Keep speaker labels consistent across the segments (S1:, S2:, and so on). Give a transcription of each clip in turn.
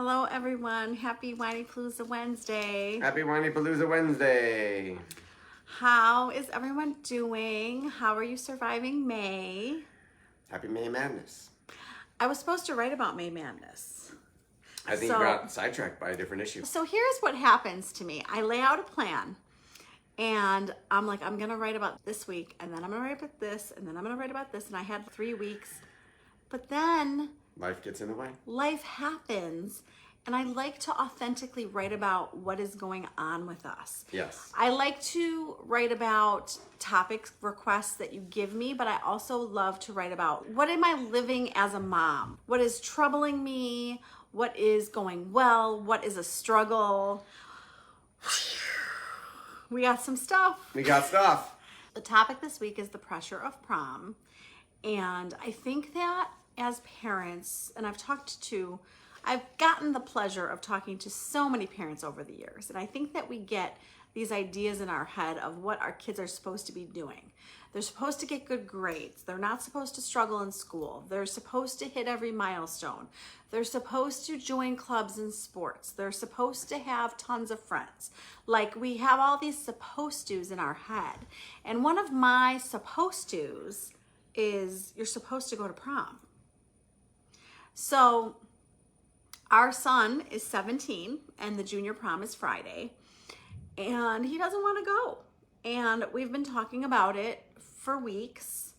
S1: Hello, everyone. Happy Whinypaluza Wednesday.
S2: Happy Whinypaluza Wednesday.
S1: How is everyone doing? How are you surviving May?
S2: Happy May Madness.
S1: I was supposed to write about May Madness.
S2: I think you got sidetracked by a different issue.
S1: So here's what happens to me. I lay out a plan and I'm like, I'm going to write about this week and then I'm going to write about this and then I'm going to write about this. And I had 3 weeks, but then
S2: life gets in the way.
S1: Life happens. And I like to authentically write about what is going on with us.
S2: Yes.
S1: I like to write about topic requests that you give me, but I also love to write about what am I living as a mom? What is troubling me? What is going well? What is a struggle? We got some stuff.
S2: We got stuff.
S1: The topic this week is the pressure of prom. And I think that as parents, and I've gotten the pleasure of talking to so many parents over the years. And I think that we get these ideas in our head of what our kids are supposed to be doing. They're supposed to get good grades. They're not supposed to struggle in school. They're supposed to hit every milestone. They're supposed to join clubs and sports. They're supposed to have tons of friends. Like, we have all these supposed to's in our head. And one of my supposed to's is you're supposed to go to prom. So our son is 17 and the junior prom is Friday and he doesn't want to go. And we've been talking about it for weeks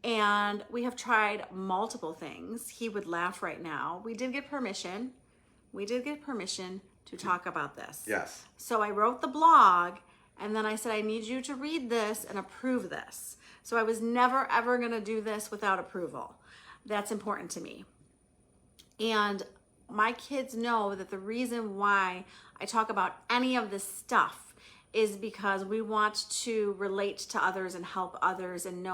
S1: and we have tried multiple things. He would laugh right now. We did get permission. To talk about this.
S2: Yes.
S1: So I wrote the blog and then I said, I need you to read this and approve this. So I was never ever going to do this without approval. That's important to me. And my kids know that the reason why I talk about any of this stuff is because we want to relate to others and help others and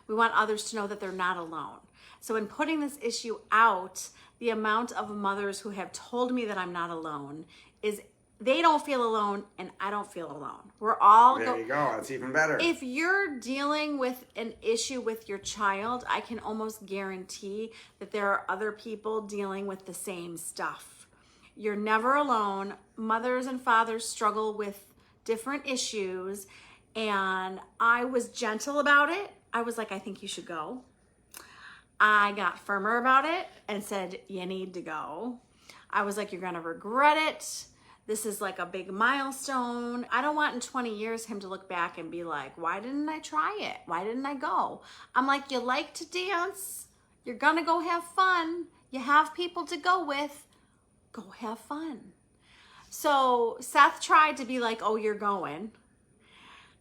S1: we want others to know that they're not alone. So in putting this issue out, the amount of mothers who have told me that I'm not alone is they don't feel alone and I don't feel alone. We're all
S2: there you go. That's even better.
S1: If you're dealing with an issue with your child, I can almost guarantee that there are other people dealing with the same stuff. You're never alone. Mothers and fathers struggle with different issues, and I was gentle about it. I was like, I think you should go. I got firmer about it and said, you need to go. I was like, you're gonna regret it. This is like a big milestone. I don't want in 20 years him to look back and be like, why didn't I try it? Why didn't I go? I'm like, you like to dance. You're gonna go have fun. You have people to go with. Go have fun. So Seth tried to be like, oh, you're going.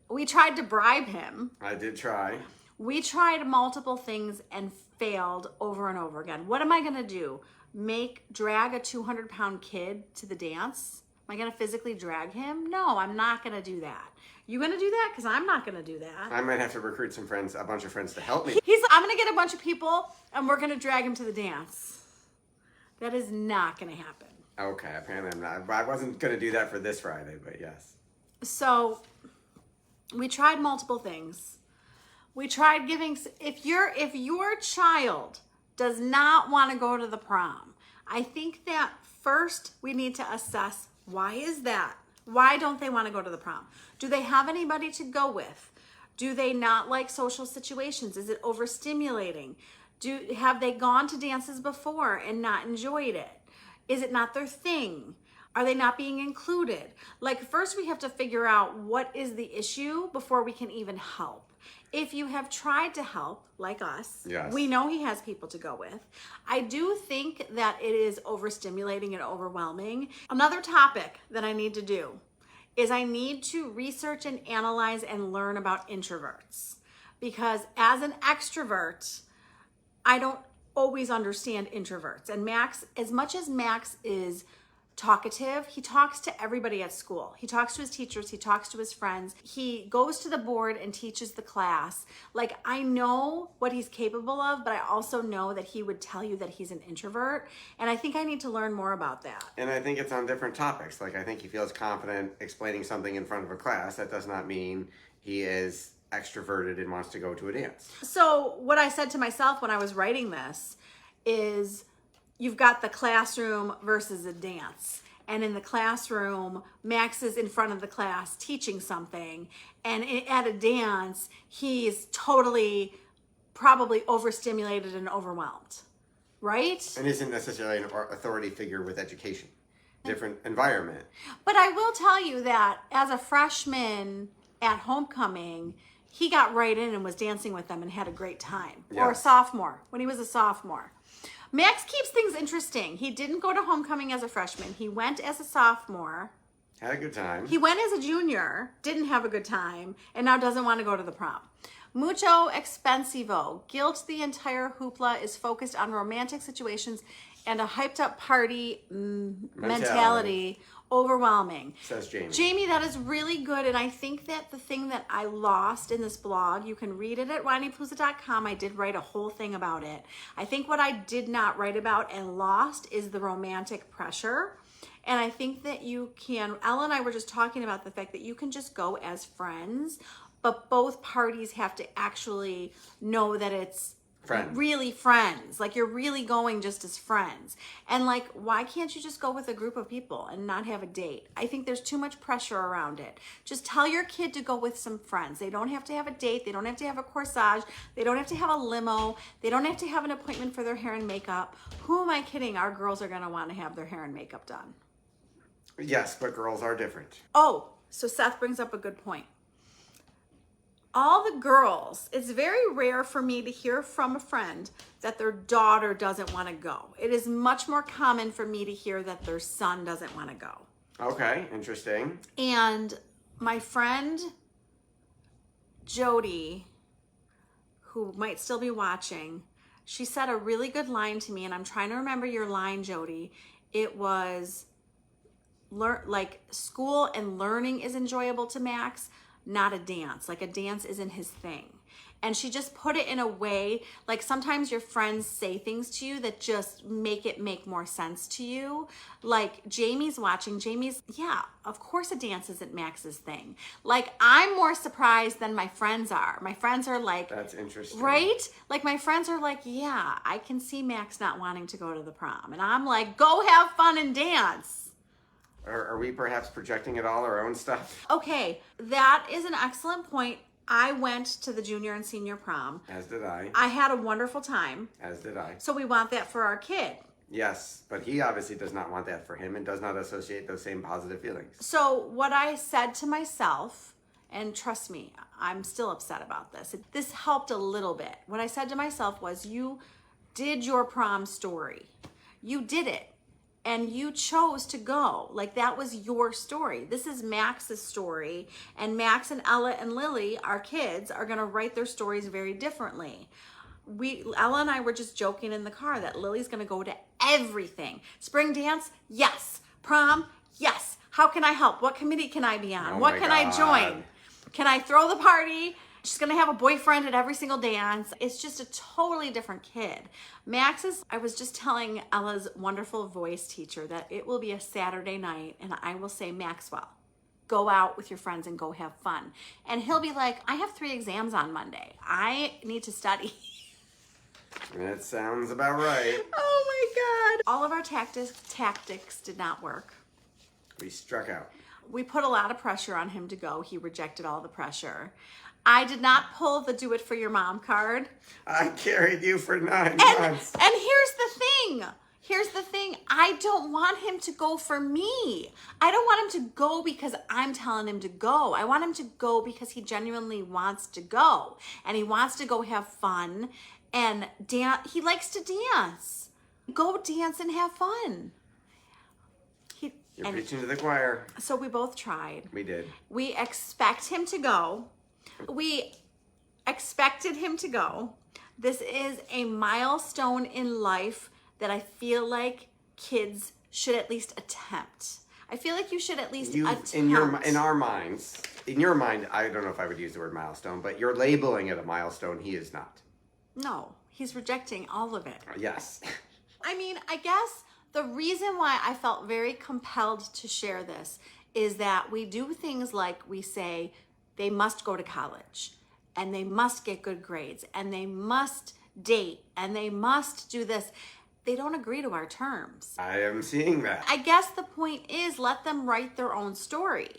S1: We tried to bribe him.
S2: I did try.
S1: We tried multiple things and failed over and over again. What am I gonna do? Drag a 200-pound kid to the dance? Am I gonna physically drag him? No, I'm not gonna do that. You gonna do that? Because I'm not gonna do that.
S2: I might have to recruit some friends, a bunch of friends to help me.
S1: I'm gonna get a bunch of people and we're gonna drag him to the dance. That is not gonna happen.
S2: Okay, apparently I'm not. I wasn't gonna do that for this Friday, but yes.
S1: So we tried multiple things. We tried giving, if your child does not want to go to the prom, I think that first we need to assess, why is that? Why don't they want to go to the prom? Do they have anybody to go with? Do they not like social situations? Is it overstimulating? Have they gone to dances before and not enjoyed it? Is it not their thing? Are they not being included? Like, first we have to figure out what is the issue before we can even help. If you have tried to help, like us,
S2: yes,
S1: we know he has people to go with. I do think that it is overstimulating and overwhelming. Another topic that I need to do is I need to research and analyze and learn about introverts. Because as an extrovert, I don't always understand introverts. And Max, as much as Max is talkative, he talks to everybody at school. He talks to his teachers, he talks to his friends. He goes to the board and teaches the class. Like, I know what he's capable of, but I also know that he would tell you that he's an introvert. And I think I need to learn more about that.
S2: And I think it's on different topics. Like, I think he feels confident explaining something in front of a class. That does not mean he is extroverted and wants to go to a dance.
S1: So what I said to myself when I was writing this is, you've got the classroom versus a dance. And in the classroom, Max is in front of the class teaching something. And at a dance, he's totally probably overstimulated and overwhelmed, right?
S2: And isn't necessarily an authority figure with education. Different environment.
S1: But I will tell you that as a freshman at homecoming, he got right in and was dancing with them and had a great time.
S2: Yeah.
S1: Or a sophomore, when he was a sophomore. Max keeps things interesting. He didn't go to homecoming as a freshman. He went as a sophomore.
S2: Had a good time.
S1: He went as a junior, didn't have a good time, and now doesn't want to go to the prom. Mucho expensivo. Guilt, the entire hoopla is focused on romantic situations and a hyped up party mentality. Overwhelming.
S2: Says Jamie.
S1: Jamie, that is really good. And I think that the thing that I lost in this blog, you can read it at Whinypaluza.com. I did write a whole thing about it. I think what I did not write about and lost is the romantic pressure. And I think that you can, Ella and I were just talking about the fact that you can just go as friends, but both parties have to actually know that it's really friends. Like you're really going just as friends. And like, why can't you just go with a group of people and not have a date? I think there's too much pressure around it. Just tell your kid to go with some friends. They don't have to have a date. They don't have to have a corsage. They don't have to have a limo. They don't have to have an appointment for their hair and makeup. Who am I kidding? Our girls are going to want to have their hair and makeup done.
S2: Yes, but girls are different.
S1: Oh, so Seth brings up a good point. All the girls, it's very rare for me to hear from a friend that their daughter doesn't want to go. It is much more common for me to hear that their son doesn't want to go.
S2: Okay, interesting.
S1: And my friend Jody, who might still be watching, she said a really good line to me, and I'm trying to remember your line, Jody. It was, like, school and learning is enjoyable to Max, not a dance. Like a dance isn't his thing. And she just put it in a way, like sometimes your friends say things to you that just make it make more sense to you. Like Jamie's watching, yeah, of course a dance isn't Max's thing. Like I'm more surprised than my friends are. My friends are like,
S2: that's interesting.
S1: Right? Like my friends are like, yeah, I can see Max not wanting to go to the prom. And I'm like, go have fun and dance.
S2: Are we perhaps projecting it all our own stuff?
S1: Okay, that is an excellent point. I went to the junior and senior prom.
S2: As did I.
S1: I had a wonderful time.
S2: As did I.
S1: So we want that for our kid.
S2: Yes, but he obviously does not want that for him and does not associate those same positive feelings.
S1: So what I said to myself, and trust me, I'm still upset about this. This helped a little bit. What I said to myself was, you did your prom story. You did it. And you chose to go. Like that was your story. This is Max's story. And Max and Ella and Lily, our kids, are gonna write their stories very differently. Ella and I were just joking in the car that Lily's gonna go to everything. Spring dance, yes. Prom, yes. How can I help? What committee can I be on? What can I join? Can I throw the party? She's gonna have a boyfriend at every single dance. It's just a totally different kid. I was just telling Ella's wonderful voice teacher that it will be a Saturday night and I will say, Maxwell, go out with your friends and go have fun. And he'll be like, I have 3 exams on Monday. I need to study.
S2: That sounds about right.
S1: Oh my God. All of our tactics did not work.
S2: We struck out.
S1: We put a lot of pressure on him to go. He rejected all the pressure. I did not pull the do it for your mom card.
S2: I carried you for 9 months.
S1: And here's the thing. I don't want him to go for me. I don't want him to go because I'm telling him to go. I want him to go because he genuinely wants to go. And he wants to go have fun and dance. He likes to dance. Go dance and have fun.
S2: You're preaching to the choir.
S1: So we both tried.
S2: We did.
S1: We expect him to go. We expected him to go. This is a milestone in life that I feel like kids should at least attempt. I feel like you should at least attempt.
S2: In our minds, in your mind, I don't know if I would use the word milestone, but you're labeling it a milestone. He is not.
S1: No, he's rejecting all of it.
S2: Yes.
S1: I mean, I guess the reason why I felt very compelled to share this is that we do things like we say, they must go to college and they must get good grades and they must date and they must do this. they don't agree to our terms.
S2: I am seeing that.
S1: I guess the point is let them write their own story.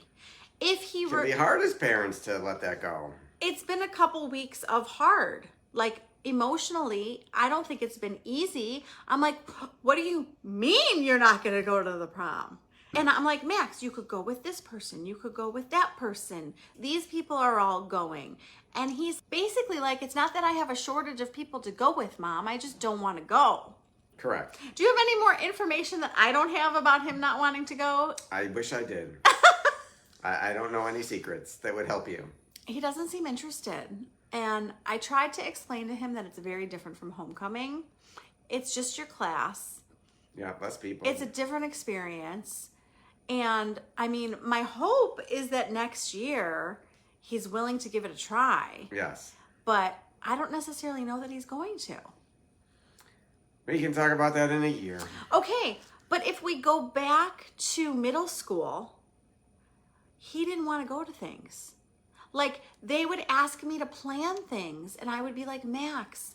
S1: If he
S2: It can be hard as parents to let that go.
S1: It's been a couple weeks of hard. Like emotionally, I don't think it's been easy. I'm like, what do you mean you're not going to go to the prom? And I'm like, Max, you could go with this person. You could go with that person. These people are all going. And he's basically like, it's not that I have a shortage of people to go with, Mom. I just don't want to go.
S2: Correct.
S1: Do you have any more information that I don't have about him not wanting to go?
S2: I wish I did. I don't know any secrets that would help you.
S1: He doesn't seem interested. And I tried to explain to him that it's very different from homecoming. It's just your class.
S2: Yeah, less people.
S1: It's a different experience. And I mean, my hope is that next year he's willing to give it a try.
S2: Yes.
S1: But I don't necessarily know that he's going to.
S2: We can talk about that in a year.
S1: Okay, but if we go back to middle school, he didn't want to go to things. Like, they would ask me to plan things, and I would be like, Max,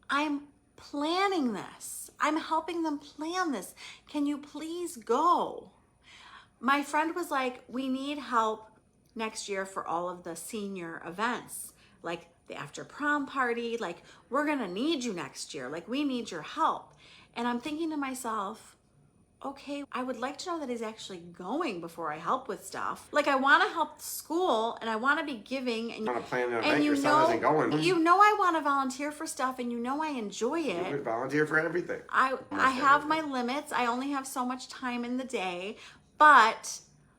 S1: I'm planning this. I'm helping them plan this. Can you please go? My friend was like, we need help next year for all of the senior events, like the after prom party. Like, we're going to need you next year. Like, we need your help. And I'm thinking to myself, okay, I would like to know that he's actually going before I help with stuff. Like, I want to help the school and I want to be giving. And
S2: You want to plan an event, your son isn't going.
S1: You know I want to volunteer for stuff and you know I enjoy it.
S2: You would volunteer for everything.
S1: I have my limits. I only have so much time in the day. But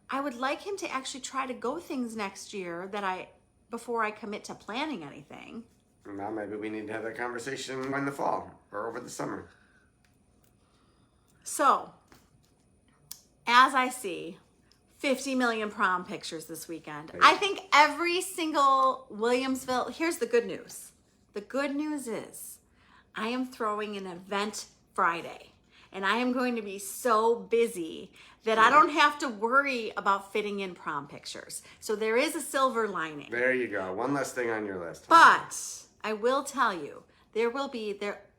S1: I would like him to actually try to go things next year before I commit to planning anything.
S2: Now maybe we need to have that conversation in the fall or over the summer.
S1: So, as I see 50 million prom pictures this weekend, I think every single Williamsville, here's the good news. The good news is I am throwing an event Friday. And I am going to be so busy that I don't have to worry about fitting in prom pictures. So there is a silver lining.
S2: There you go. One less thing on your list.
S1: But I will tell you,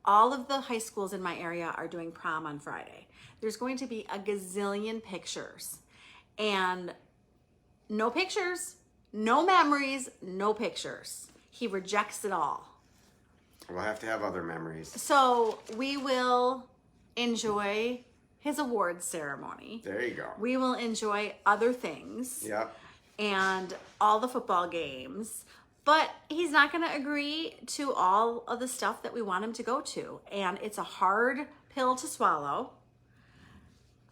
S1: all of the high schools in my area are doing prom on Friday. There's going to be a gazillion pictures. And no pictures, no memories, no pictures. He rejects it all.
S2: We'll have to have other memories.
S1: So we will enjoy his awards ceremony.
S2: There you go.
S1: We will enjoy other things.
S2: Yep.
S1: And all the football games. But he's not going to agree to all of the stuff that we want him to go to. And it's a hard pill to swallow.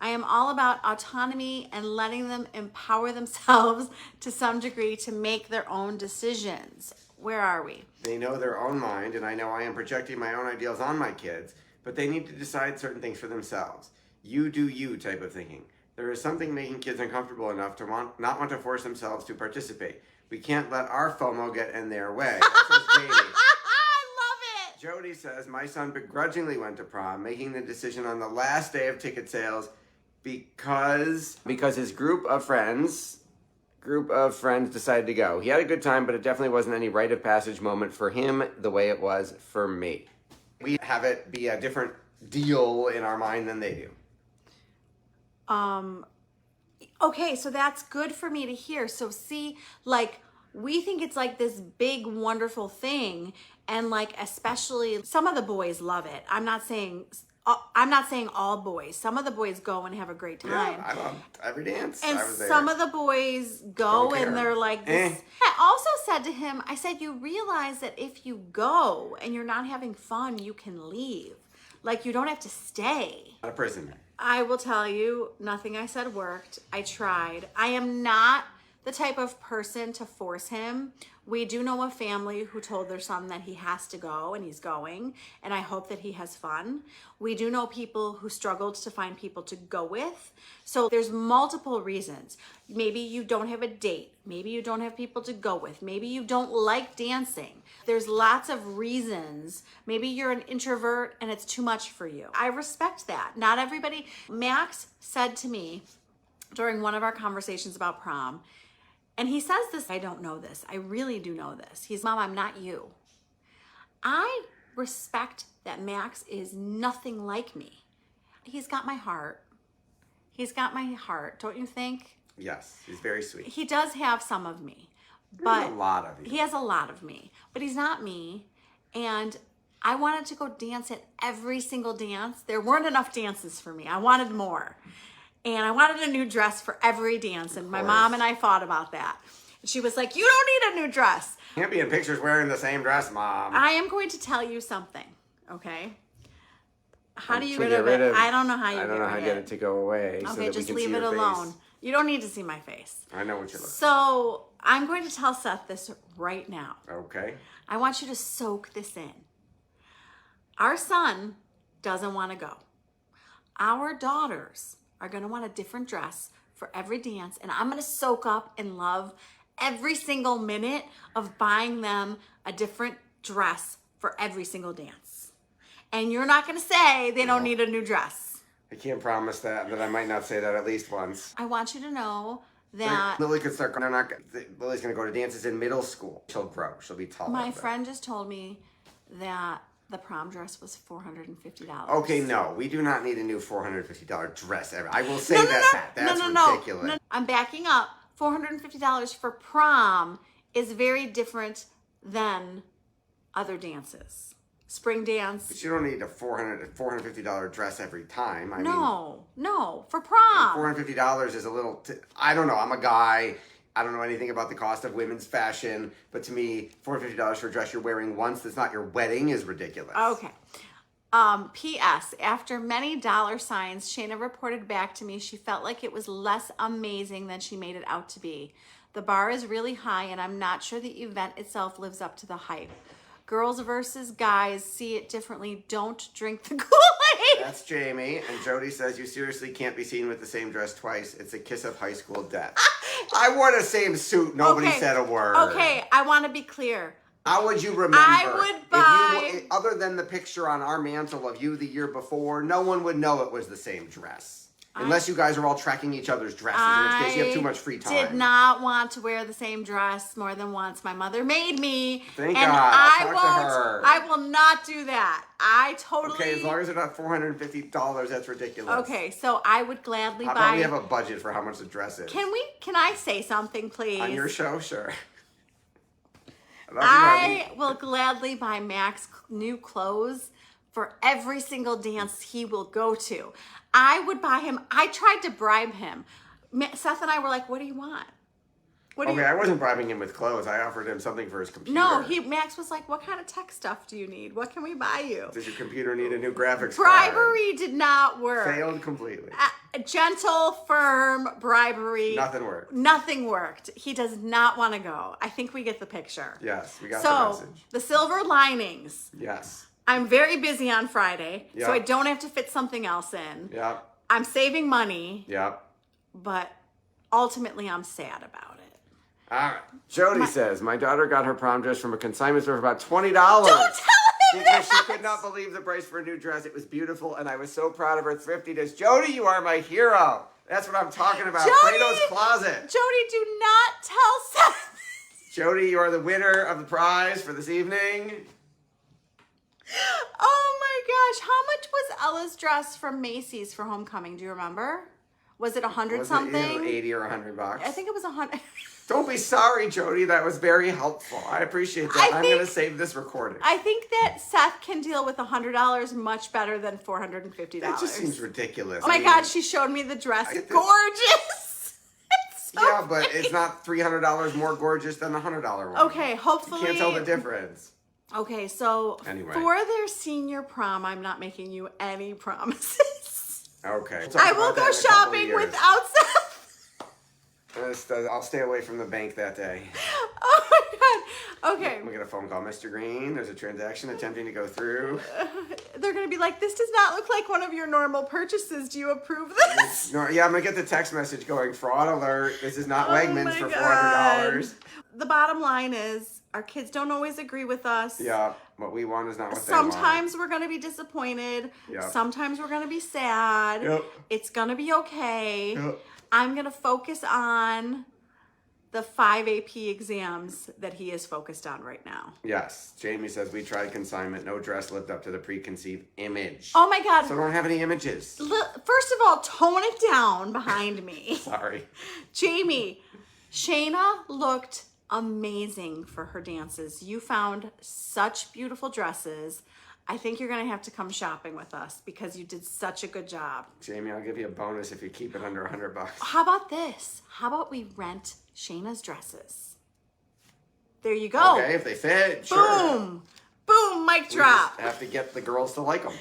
S1: I am all about autonomy and letting them empower themselves to some degree to make their own decisions. Where are we?
S2: They know their own mind, and I know I am projecting my own ideals on my kids, but they need to decide certain things for themselves. You do you type of thinking. There is something making kids uncomfortable enough to not want to force themselves to participate. We can't let our FOMO get in their way.
S1: I love it.
S2: Jody says, my son begrudgingly went to prom, making the decision on the last day of ticket sales because his group of friends decided to go. He had a good time, but it definitely wasn't any rite of passage moment for him the way it was for me. We have it be a different deal in our mind than they do.
S1: Okay, so that's good for me to hear. So see, like, we think it's like this big, wonderful thing. And like, especially some of the boys love it. I'm not saying all boys. Some of the boys go and have a great time.
S2: Yeah, I love every dance.
S1: And
S2: I was there.
S1: some of the boys go and they're like this. I also said to him, I said, you realize that if you go and you're not having fun, you can leave. Like, you don't have to stay.
S2: Not a prison.
S1: I will tell you, nothing I said worked. I tried. I am not the type of person to force him. We do know a family who told their son that he has to go, and he's going, and I hope that he has fun. We do know people who struggled to find people to go with. So there's multiple reasons. Maybe you don't have a date. Maybe you don't have people to go with. Maybe you don't like dancing. There's lots of reasons. Maybe you're an introvert and it's too much for you. I respect that. Not everybody. Max said to me during one of our conversations about prom, and he says this, I don't know this. I really do know this. He's, Mom, I'm not you. I respect that Max is nothing like me. He's got my heart. He's got my heart, don't you think?
S2: Yes, he's very sweet.
S1: He does have some of me.
S2: He
S1: But
S2: has a lot of you.
S1: he has a lot of me, but he's not me. And I wanted to go dance at every single dance. There weren't enough dances for me. I wanted more. And I wanted a new dress for every dance. And my mom and I fought about that. She was like, you don't need a new dress.
S2: Can't be in pictures wearing the same dress, Mom.
S1: I am going to tell you something, okay? How do you
S2: To
S1: get rid of it? I don't know how you
S2: I don't know how to get it to go away. So
S1: Okay,
S2: that
S1: just
S2: we can
S1: leave
S2: see
S1: it
S2: your
S1: alone.
S2: face.
S1: You don't need to see my face.
S2: I know what you're looking
S1: So I'm going to tell Seth this right now.
S2: for. Okay.
S1: I want you to soak this in. Our son doesn't want to go. Our daughters are going to want a different dress for every dance, and I'm going to soak up and love every single minute of buying them a different dress for every single dance. And you're not going to say they don't need a new dress.
S2: I can't promise that I might not say that at least once.
S1: I want you to know that
S2: Lily could start. Lily's going to go to dances in middle school. She'll grow. She'll be taller.
S1: my friend just told me that the prom dress was $450.
S2: Okay, no, we do not need a new $450 dress ever. I will say
S1: No.
S2: that's ridiculous.
S1: No. I'm backing up. $450 for prom is very different than other dances. Spring dance.
S2: But you don't need a $450 dress every time.
S1: No, for prom.
S2: $450 is a little. I don't know. I'm a guy. I don't know anything about the cost of women's fashion, but to me, $450 for a dress you're wearing once that's not your wedding is ridiculous.
S1: Okay. P.S. After many dollar signs, Shayna reported back to me she felt like it was less amazing than she made it out to be. The bar is really high, and I'm not sure the event itself lives up to the hype. Girls versus guys see it differently. Don't drink the Kool-Aid.
S2: That's Jamie. And Jody says, you seriously can't be seen with the same dress twice. It's a kiss of high school death. I wore the same suit. Nobody said a word.
S1: Okay, I want to be clear.
S2: How would you remember?
S1: I would buy...
S2: If you, other than the picture on our mantle of you the year before, no one would know it was the same dress. Unless you guys are all tracking each other's dresses, in which case you have too much free time.
S1: I did not want to wear the same dress more than once. My mother made me.
S2: Thank
S1: and
S2: God.
S1: I
S2: I'll talk to her.
S1: I will not do that. I totally...
S2: Okay, as long as they're not $450, that's ridiculous.
S1: Okay, so I would gladly
S2: How
S1: buy...
S2: about we have a budget for how much the dress is?
S1: Can I say something, please?
S2: On your show? Sure.
S1: I will gladly buy Max new clothes for every single dance he will go to. I would buy him. I tried to bribe him. Seth and I were like, what do you want?
S2: I wasn't bribing him with clothes. I offered him something for his computer.
S1: No, Max was like, what kind of tech stuff do you need? What can we buy you?
S2: Does your computer need a new graphics card?
S1: Bribery did not work.
S2: Failed completely.
S1: Gentle, firm bribery.
S2: Nothing worked.
S1: Nothing worked. He does not want to go. I think we get the picture.
S2: Yes, we got the message.
S1: The silver linings.
S2: Yes.
S1: I'm very busy on Friday,
S2: Yep.
S1: so I don't have to fit something else in.
S2: Yep.
S1: I'm saving money,
S2: Yep.
S1: but ultimately I'm sad about it.
S2: All right. Jody says, my daughter got her prom dress from a consignment store for about $20.
S1: Don't tell him
S2: Because she
S1: that!
S2: could not believe the price for a new dress. It was beautiful, and I was so proud of her thriftiness. Jody, you are my hero. That's what I'm talking about.
S1: Jody!
S2: Plato's Closet.
S1: Jody, do not tell Seth.
S2: Jody, you are the winner of the prize for this evening.
S1: Oh my gosh, how much was Ella's dress from Macy's for homecoming? Do you remember? Was it 100
S2: Was
S1: something?
S2: it 80 or $100?
S1: I think it was 100.
S2: Don't be sorry, Jody. That was very helpful. I appreciate that. I'm going to save this recording.
S1: I think that Seth can deal with $100 much better than $450.
S2: That just seems ridiculous.
S1: Oh my God, she showed me the dress. Gorgeous. It's so
S2: yeah, but
S1: pretty.
S2: it's not $300 more gorgeous than the $100 one.
S1: Okay, hopefully.
S2: You can't tell the difference.
S1: Okay, so
S2: Anyway.
S1: for their senior prom, I'm not making you any promises.
S2: Okay.
S1: I will go shopping without Seth.
S2: I'll stay away from the bank that day.
S1: Oh my God. Okay.
S2: We get a phone call. Mr. Greene, there's a transaction attempting to go through.
S1: They're going to be like, this does not look like one of your normal purchases. Do you approve this?
S2: No, yeah, I'm going to get the text message going, fraud alert. This is not
S1: Oh
S2: Wegmans
S1: my
S2: for
S1: God.
S2: $400.
S1: The bottom line is, our kids don't always agree with us.
S2: Yeah, what we want is not what they want.
S1: Sometimes we're going to be disappointed.
S2: Yep.
S1: Sometimes we're going to be sad.
S2: Yep.
S1: It's going to be okay.
S2: Yep.
S1: I'm going to focus on the 5 AP exams that he is focused on right now.
S2: Yes. Jamie says, we tried consignment. No dress lived up to the preconceived image.
S1: Oh my God.
S2: So I don't have any images.
S1: First of all, tone it down behind me.
S2: Sorry.
S1: Jamie, Shayna looked amazing for her dances. You found such beautiful dresses. I think you're going to have to come shopping with us because you did such a good job.
S2: Jamie, I'll give you a bonus if you keep it under $100.
S1: How about this? How about we rent Shayna's dresses? There you go.
S2: Okay, if they fit,
S1: Boom.
S2: sure.
S1: Boom, mic
S2: We
S1: drop.
S2: just have to get the girls to like them.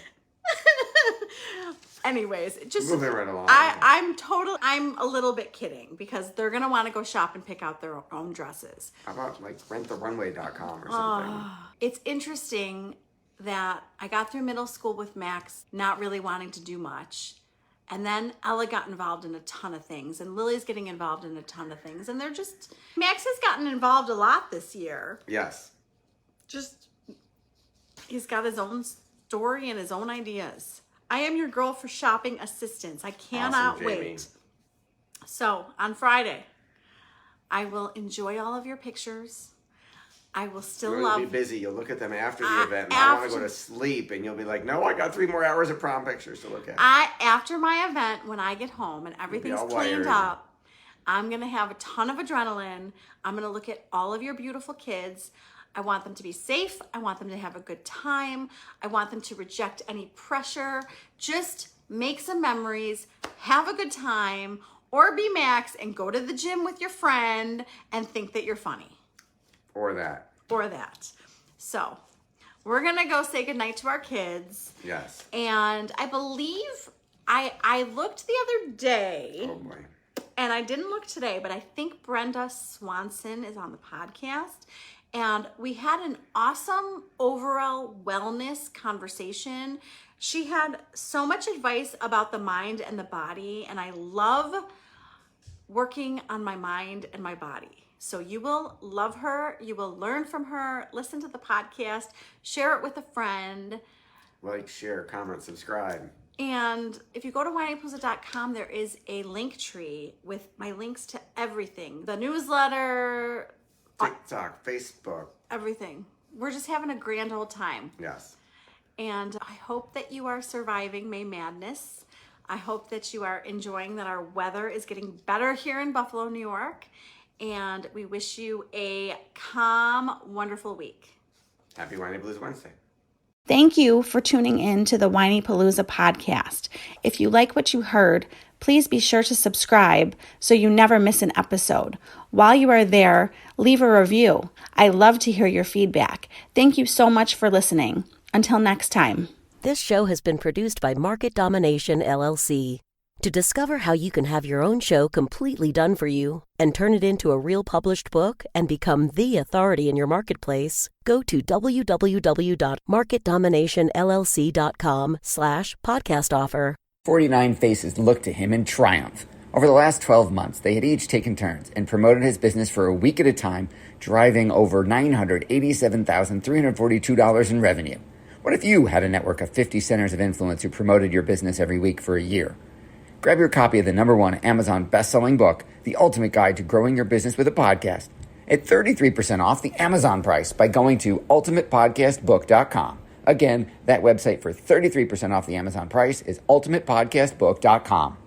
S1: Anyways, just
S2: Moving right along.
S1: I'm a little bit kidding because they're going to want to go shop and pick out their own dresses.
S2: How about like renttherunway.com or something?
S1: It's interesting that I got through middle school with Max not really wanting to do much. And then Ella got involved in a ton of things, and Lily's getting involved in a ton of things. And Max has gotten involved a lot this year.
S2: Yes.
S1: He's got his own story and his own ideas. I am your girl for shopping assistance. I cannot
S2: Awesome, Jamie.
S1: wait. So on Friday, I will enjoy all of your pictures. I will still
S2: You'll
S1: love.
S2: be busy. You'll look at them after the event. And I want to go to sleep, and you'll be like, "No, I got 3 more hours of prom pictures to look at."
S1: After my event, when I get home and everything's
S2: all
S1: cleaned
S2: wired.
S1: up, I'm gonna have a ton of adrenaline. I'm gonna look at all of your beautiful kids. I want them to be safe. I want them to have a good time. I want them to reject any pressure. Just make some memories, have a good time, or be Max and go to the gym with your friend and think that you're funny.
S2: Or that.
S1: So we're gonna go say goodnight to our kids.
S2: Yes.
S1: And I believe I looked the other day.
S2: Oh boy.
S1: And I didn't look today, but I think Brenda Swanson is on the podcast. And we had an awesome overall wellness conversation. She had so much advice about the mind and the body. And I love working on my mind and my body. So you will love her. You will learn from her. Listen to the podcast. Share it with a friend.
S2: Like, share, comment, subscribe.
S1: And if you go to whinypaluza.com, there is a link tree with my links to everything. The newsletter,
S2: TikTok, Facebook.
S1: everything. We're just having a grand old time.
S2: Yes.
S1: And I hope that you are surviving May Madness. I hope that you are enjoying that our weather is getting better here in Buffalo, New York. And we wish you a calm, wonderful week.
S2: Happy Whinypaluza Wednesday.
S1: Thank you for tuning in to the Whinypaluza Podcast. If you like what you heard, please be sure to subscribe so you never miss an episode. While you are there, leave a review. I love to hear your feedback. Thank you so much for listening. Until next time.
S3: This show has been produced by Market Domination, LLC. To discover how you can have your own show completely done for you and turn it into a real published book and become the authority in your marketplace, go to www.marketdominationllc.com/podcast offer.
S4: 49 faces looked to him in triumph. Over the last 12 months, they had each taken turns and promoted his business for a week at a time, driving over $987,342 in revenue. What if you had a network of 50 centers of influence who promoted your business every week for a year? Grab your copy of the #1 Amazon best-selling book, The Ultimate Guide to Growing Your Business with a Podcast, at 33% off the Amazon price by going to ultimatepodcastbook.com. Again, that website for 33% off the Amazon price is ultimatepodcastbook.com.